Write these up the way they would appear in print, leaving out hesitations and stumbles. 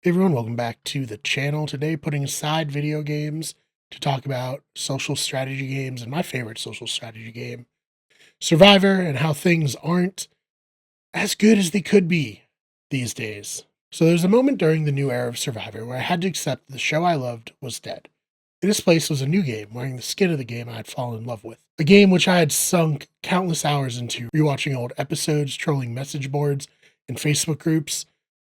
Hey everyone, welcome back to the channel. Today, putting aside video games to talk about social strategy games and my favorite social strategy game, Survivor, and how things aren't as good as they could be these days. So there's a moment during the new era of Survivor where I had to accept that the show I loved was dead. In its place was a new game wearing the skin of the game I had fallen in love with. A game which I had sunk countless hours into, rewatching old episodes, trolling message boards and Facebook groups.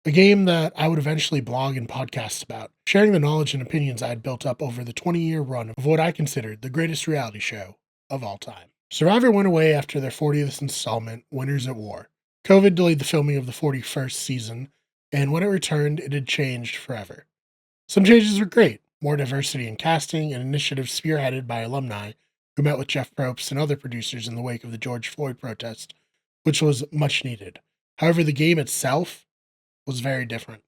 A game that I would eventually blog and podcast about, sharing the knowledge and opinions I had built up over the 20-year run of what I considered the greatest reality show of all time. Survivor went away after their 40th installment, Winners at War. COVID delayed the filming of the 41st season, and when it returned, it had changed forever. Some changes were great, more diversity in casting, and initiatives spearheaded by alumni who met with Jeff Probst and other producers in the wake of the George Floyd protest, which was much needed. However, the game itself was very different.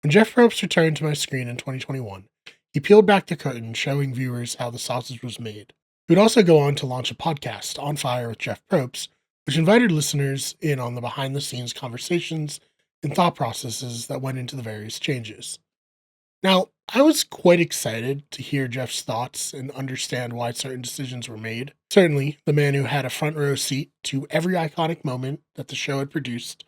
When Jeff Probst returned to my screen in 2021, he peeled back the curtain, showing viewers how the sausage was made. He would also go on to launch a podcast, On Fire with Jeff Probst, which invited listeners in on the behind-the-scenes conversations and thought processes that went into the various changes. Now, I was quite excited to hear Jeff's thoughts and understand why certain decisions were made. Certainly, the man who had a front row seat to every iconic moment that the show had produced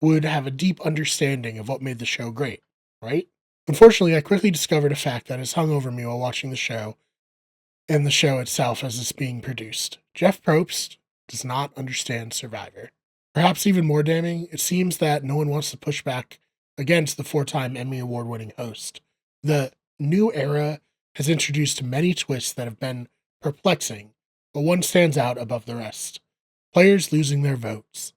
would have a deep understanding of what made the show great, right? Unfortunately, I quickly discovered a fact that has hung over me while watching the show and the show itself as it's being produced. Jeff Probst does not understand Survivor. Perhaps even more damning, it seems that no one wants to push back against the four-time Emmy Award-winning host. The new era has introduced many twists that have been perplexing, but one stands out above the rest: players losing their votes.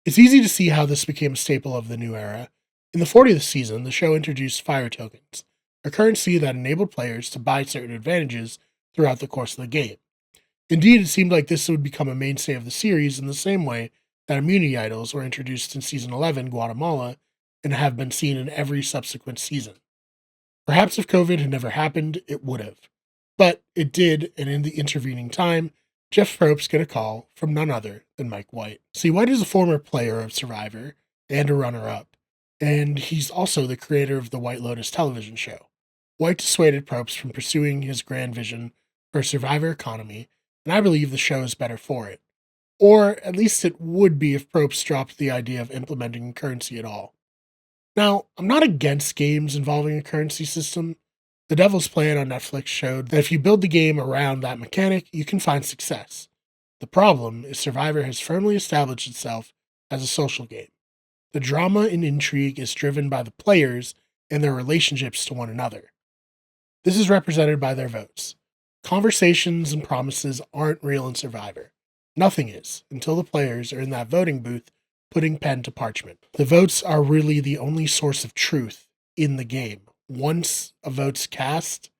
It's easy to see how this became a staple of the new era. In the 40th season, the show introduced fire tokens, a currency that enabled players to buy certain advantages throughout the course of the game. Indeed, it seemed like this would become a mainstay of the series in the same way that immunity idols were introduced in Season 11, Guatemala, and have been seen in every subsequent season. Perhaps if COVID had never happened, it would have. But it did, and in the intervening time, Jeff Probst get a call from none other than Mike White. See, White is a former player of Survivor and a runner-up, and he's also the creator of the White Lotus television show. White dissuaded Probst from pursuing his grand vision for a Survivor economy, and I believe the show is better for it. Or at least it would be if Probst dropped the idea of implementing currency at all. Now, I'm not against games involving a currency system. The Devil's Plan on Netflix showed that if you build the game around that mechanic, you can find success. The problem is Survivor has firmly established itself as a social game. The drama and intrigue is driven by the players and their relationships to one another. This is represented by their votes. Conversations and promises aren't real in Survivor. Nothing is, until the players are in that voting booth putting pen to parchment. The votes are really the only source of truth in the game. Once a vote's cast,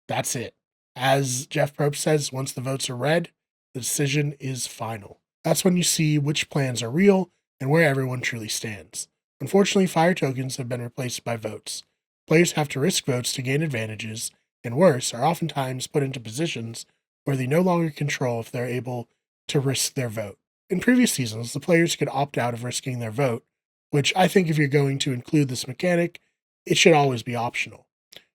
that's it. As Jeff Probst says, once the votes are read, the decision is final. That's when you see which plans are real and where everyone truly stands. Unfortunately, fire tokens have been replaced by votes. Players have to risk votes to gain advantages, and worse, are oftentimes put into positions where they no longer control if they're able to risk their vote. In previous seasons, the players could opt out of risking their vote, which I think if you're going to include this mechanic, it should always be optional.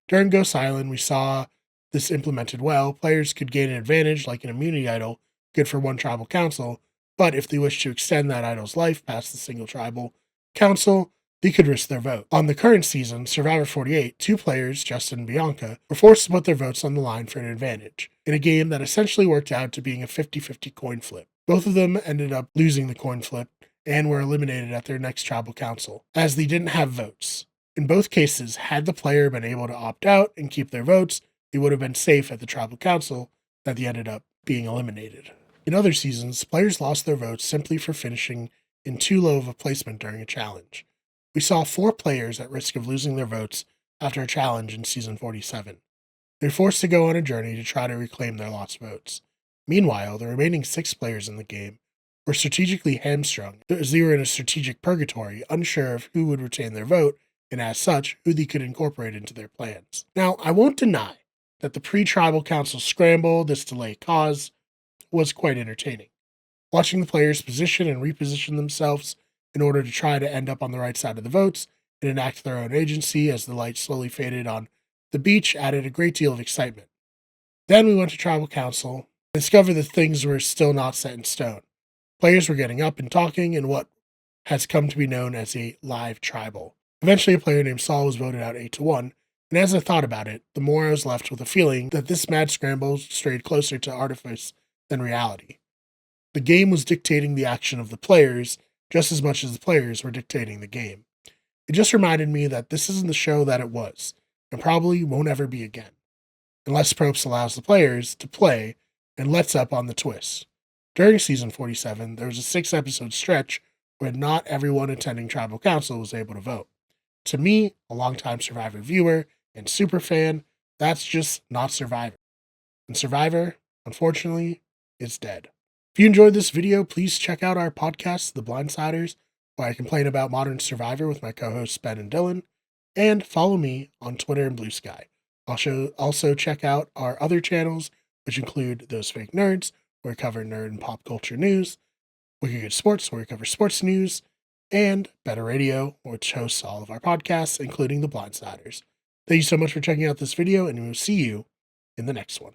During Ghost Island, we saw this implemented well. Players could gain an advantage like an immunity idol, good for one tribal council, but if they wish to extend that idol's life past the single tribal council, they could risk their vote. On the current season, Survivor 48, two players, Justin and Bianca, were forced to put their votes on the line for an advantage, in a game that essentially worked out to being a 50-50 coin flip. Both of them ended up losing the coin flip and were eliminated at their next tribal council, as they didn't have votes. In both cases, had the player been able to opt out and keep their votes, they would have been safe at the tribal council that they ended up being eliminated. In other seasons, players lost their votes simply for finishing in too low of a placement during a challenge. We saw 4 players at risk of losing their votes after a challenge in Season 47. They were forced to go on a journey to try to reclaim their lost votes. Meanwhile, the remaining 6 players in the game were strategically hamstrung, as they were in a strategic purgatory, unsure of who would retain their vote, and as such, who they could incorporate into their plans. Now, I won't deny that the pre-tribal council scramble this delay caused was quite entertaining. Watching the players position and reposition themselves in order to try to end up on the right side of the votes, and enact their own agency as the light slowly faded on the beach added a great deal of excitement. Then we went to tribal council and discovered that things were still not set in stone. Players were getting up and talking in what has come to be known as a live tribal. Eventually, a player named Saul was voted out 8-1, and as I thought about it, the more I was left with a feeling that this mad scramble strayed closer to artifice than reality. The game was dictating the action of the players just as much as the players were dictating the game. It just reminded me that this isn't the show that it was, and probably won't ever be again, unless Probst allows the players to play and lets up on the twist. During season 47, there was a 6-episode stretch where not everyone attending tribal council was able to vote. To me, a longtime Survivor viewer and super fan, that's just not Survivor. And Survivor, unfortunately, is dead. If you enjoyed this video, please check out our podcast, The Blindsiders, where I complain about modern Survivor with my co-hosts Ben and Dylan, and follow me on Twitter and Blue Sky. Also check out our other channels, which include Those Fake Nerds, where we cover nerd and pop culture news, Wicked Good Sports, where we cover sports news, and Better Radio, which hosts all of our podcasts, including The Blindsiders. Thank you so much for checking out this video, and we will see you in the next one.